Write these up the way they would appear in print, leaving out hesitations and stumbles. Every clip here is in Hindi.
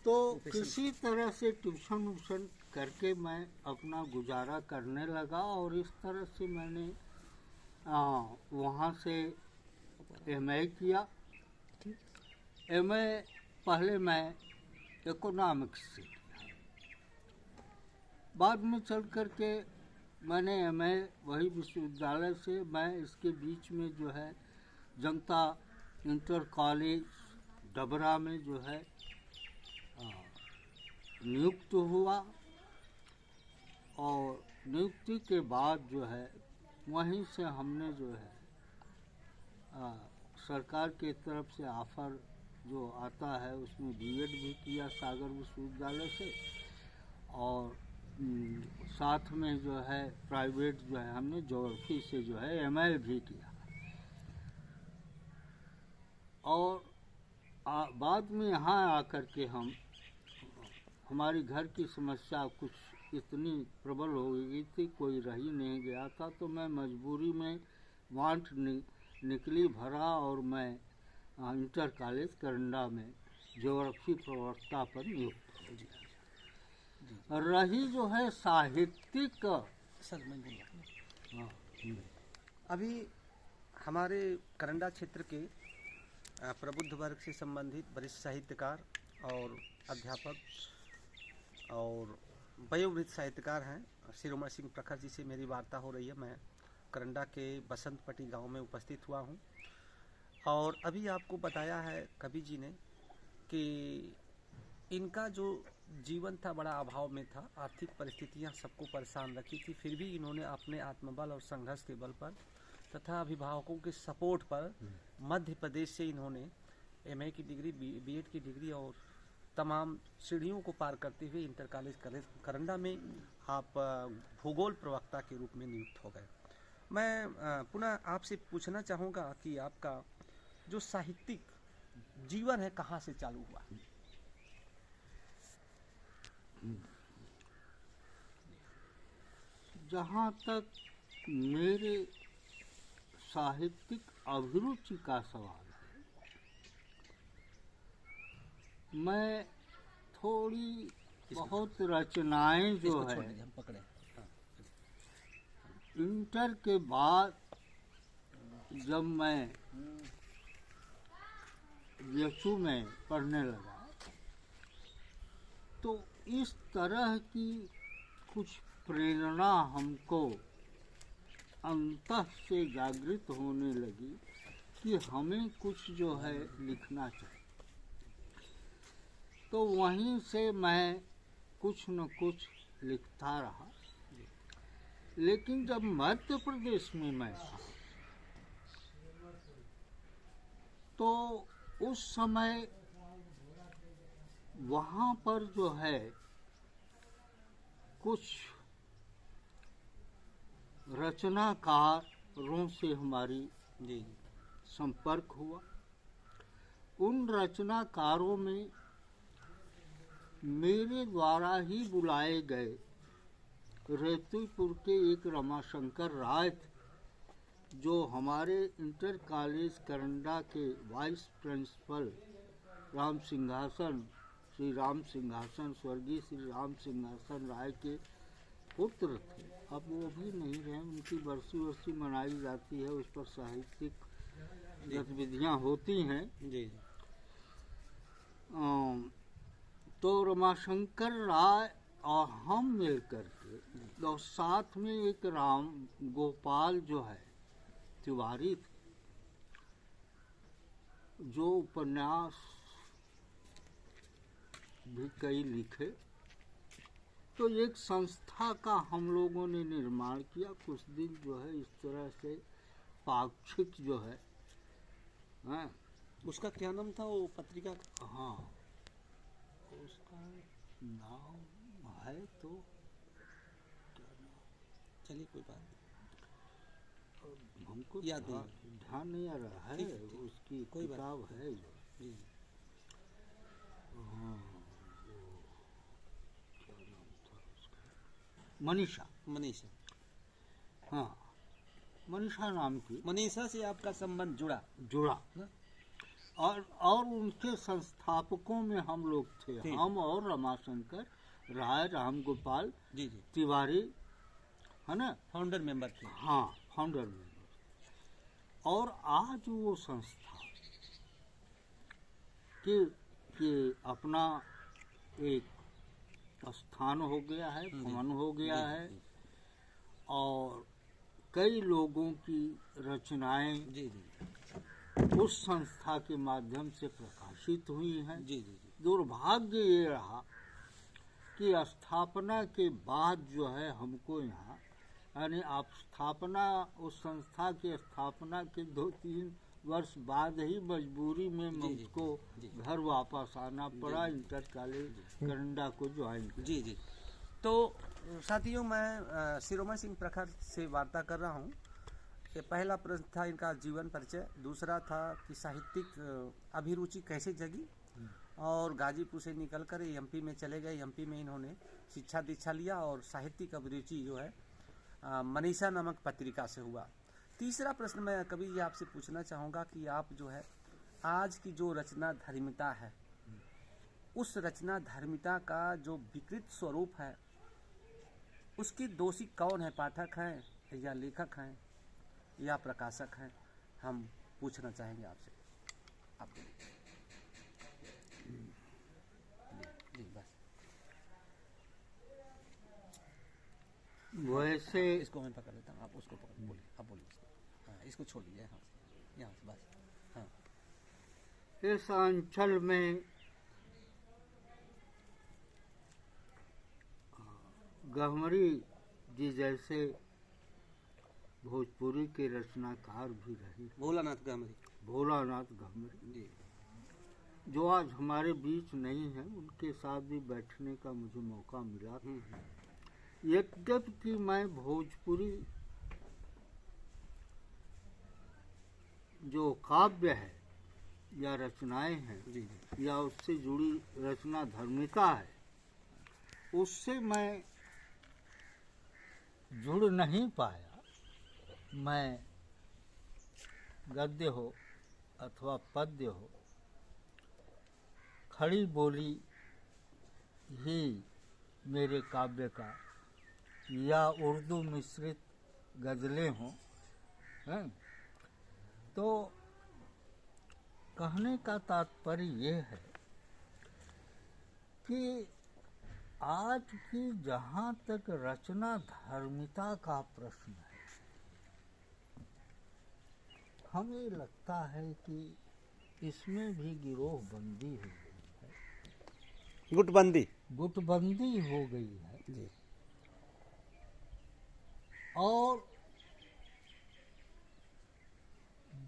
तो किसी तरह से ट्यूशन व्यूशन करके मैं अपना गुजारा करने लगा और इस तरह से मैंने वहाँ से एमए किया। एमए पहले मैं इकोनॉमिक्स से किया, बाद में चल कर के मैंने एमए वही विश्वविद्यालय से, मैं इसके बीच में जो है जनता इंटर कॉलेज डबरा में जो है नियुक्त हुआ और नियुक्ति के बाद जो है वहीं से हमने जो है सरकार के तरफ से ऑफर जो आता है उसमें बीएड भी किया सागर विश्वविद्यालय से, और साथ में जो है प्राइवेट जो है हमने ज्योग्राफी से जो है एमए भी किया। और बाद में यहाँ आकर के हमारी घर की समस्या कुछ इतनी प्रबल हो गई थी, कोई रह ही नहीं गया था, तो मैं मजबूरी में वांट निकली भरा और मैं इंटर कॉलेज करंडा में ज्योग्राफी प्रवक्ता पर नियुक्त हो गया। रही जो है साहित्यिक, सर मैं बोलूँ अभी हमारे करंडा क्षेत्र के प्रबुद्ध वर्ग से संबंधित वरिष्ठ साहित्यकार और अध्यापक और वयोवृद्ध साहित्यकार हैं शिरोमणि सिंह प्रखर जी से मेरी वार्ता हो रही है। मैं करंडा के बसंतपट्टी गांव में उपस्थित हुआ हूं और अभी आपको बताया है कवि जी ने कि इनका जो जीवन था बड़ा अभाव में था, आर्थिक परिस्थितियां सबको परेशान रखी थी, फिर भी इन्होंने अपने आत्मबल और संघर्ष के बल पर तथा अभिभावकों के सपोर्ट पर मध्य प्रदेश से इन्होंने एमए की डिग्री, बीएड की डिग्री और तमाम सीढ़ियों को पार करते हुए इंटर कॉलेज करंडा में आप भूगोल प्रवक्ता के रूप में नियुक्त हो गए। मैं पुनः आपसे पूछना चाहूँगा कि आपका जो साहित्यिक जीवन है कहाँ से चालू हुआ? जहाँ तक मेरे साहित्यिक अभिरुचि का सवाल है, मैं थोड़ी बहुत रचनाएं जो है इंटर के बाद जब मैं यशु में पढ़ने लगा तो इस तरह की कुछ प्रेरणा हमको अंतः से जागृत होने लगी कि हमें कुछ जो है लिखना चाहिए। तो वहीं से मैं कुछ न कुछ लिखता रहा। लेकिन जब मध्य प्रदेश में मैं था तो उस समय वहाँ पर जो है कुछ रचनाकारों से हमारी संपर्क हुआ। उन रचनाकारों में मेरे द्वारा ही बुलाए गए रेतुलपुर के एक रमाशंकर राय थे, जो हमारे इंटर कॉलेज करंडा के वाइस प्रिंसिपल श्री राम सिंहासन स्वर्गीय श्री राम सिंहासन राय के पुत्र थे। अब वो भी नहीं रहे, उनकी बरसी मनाई जाती है, उस पर साहित्यिक गतिविधियाँ होती हैं। जी। तो रमाशंकर राय और हम मिलकर के और साथ में एक राम गोपाल जो है तिवारी थे, जो उपन्यास भी कई लिखे। तो एक संस्था का हम लोगों ने निर्माण किया। कुछ दिन जो है इस तरह से पाक्षिक जो है उसका क्या नाम था वो पत्रिका? हाँ, उसका नाम है तो चलिए कोई बात नहीं, हमको याद ध्यान नहीं आ रहा है। उसकी कोई किताब है जो हाँ, क्या नाम था उसका? मनीषा। हाँ, मनीषा नाम की। मनीषा से आपका संबंध जुड़ा ना? और उनके संस्थापकों में हम लोग थे, ठीक। हम और रमाशंकर राय, राम गोपाल जी जी, तिवारी, है ना, फाउंडर मेंबर थे। हाँ, फाउंडर मेंबर। और आज वो संस्था कि अपना एक स्थान हो गया है, भवन हो गया जी, है, जी, और कई लोगों की रचनाएं जी जी उस संस्था के माध्यम से प्रकाशित हुई हैं। जी जी जी, दुर्भाग्य ये रहा कि स्थापना के बाद जो है हमको यहाँ, यानी आप स्थापना, उस संस्था की स्थापना के 2-3 वर्ष बाद ही मजबूरी में जी, जी, मुझको जी। घर वापस आना पड़ा, जी, जी। इंटर कॉलेज करंडा को ज्वाइन किया। जी जी। तो साथियों, मैं शिरोमणि सिंह प्रखर से वार्ता कर रहा हूँ। ये पहला प्रश्न था इनका जीवन परिचय, दूसरा था कि साहित्यिक अभिरुचि कैसे जगी, और गाजीपुर से निकलकर एमपी में चले गए। एमपी में इन्होंने शिक्षा दीक्षा लिया और साहित्यिक अभिरुचि जो है मनीषा नामक पत्रिका से हुआ। तीसरा प्रश्न मैं कवि जी आपसे पूछना चाहूँगा कि आप जो है आज की जो रचना धर्मिता है, उस रचना धर्मिता का जो विकृत स्वरूप है, उसके दोषी कौन है? पाठक हैं या लेखक हैं या प्रकाशक हैं? हम पूछना चाहेंगे आपसे। आप जी बस वैसे इसको मैं पकड़ लेता हूँ, आप उसको पकड़, बोलिए, आप बोलिए इसको। हाँ, इसको छोड़ दीजिए, यहाँ से बस। हाँ इस अंचल में गहमरी जी जैसे भोजपुरी के रचनाकार भी रहे, भोलानाथ गहमरी भोलानाथ गहमरी, जी, जो आज हमारे बीच नहीं है, उनके साथ भी बैठने का मुझे मौका मिला। यद्यपि मैं भोजपुरी जो काव्य है या रचनाएं हैं, जी जी, या उससे जुड़ी रचना धर्मिता है, उससे मैं जुड़ नहीं पाया। मैं गद्य हो अथवा पद्य हो, खड़ी बोली ही मेरे काव्य का, या उर्दू मिश्रित गज़लें हों, हैं, तो कहने का तात्पर्य ये है कि आज की जहाँ तक रचना धर्मिता का प्रश्न है, हमें लगता है कि इसमें भी गिरोह बंदी हो गई है, गुटबंदी हो गई है जी, और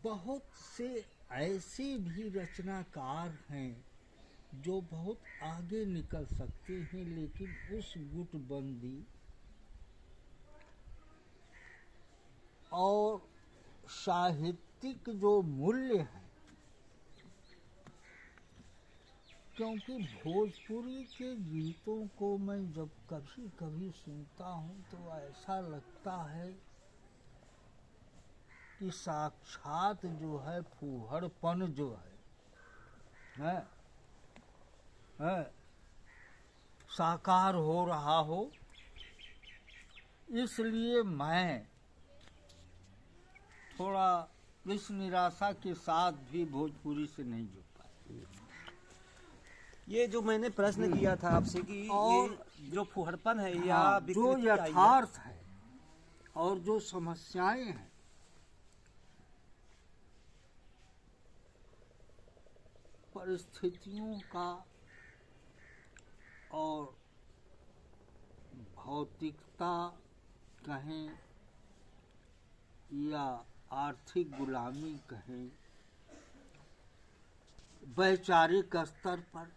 बहुत से ऐसे भी रचनाकार हैं जो बहुत आगे निकल सकते हैं, लेकिन उस गुटबंदी और साहित्यिक जो मूल्य है, क्योंकि भोजपुरी के गीतों को मैं जब कभी कभी सुनता हूँ तो ऐसा लगता है कि साक्षात जो है फूहड़पन जो है साकार हो रहा हो। इसलिए मैं थोड़ा इस निराशा के साथ भी भोजपुरी से नहीं जुड़ पाया। ये जो मैंने प्रश्न किया था आपसे कि और ये जो फुहड़पन है या हाँ, जो विकृति आई है, यथार्थ है और जो समस्याएं हैं, परिस्थितियों का और भौतिकता कहें या आर्थिक गुलामी कहें, वैचारिक स्तर पर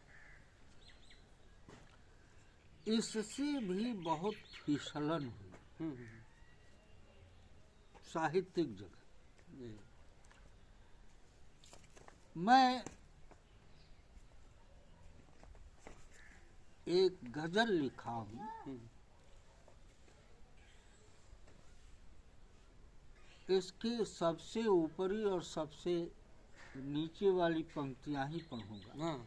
इससे भी बहुत फिसलन हुई साहित्यिक जगह। जी, मैं एक गजल लिखा हूँ, इसके सबसे ऊपरी और सबसे नीचे वाली पंक्तियां ही पढ़ूंगा। हाँ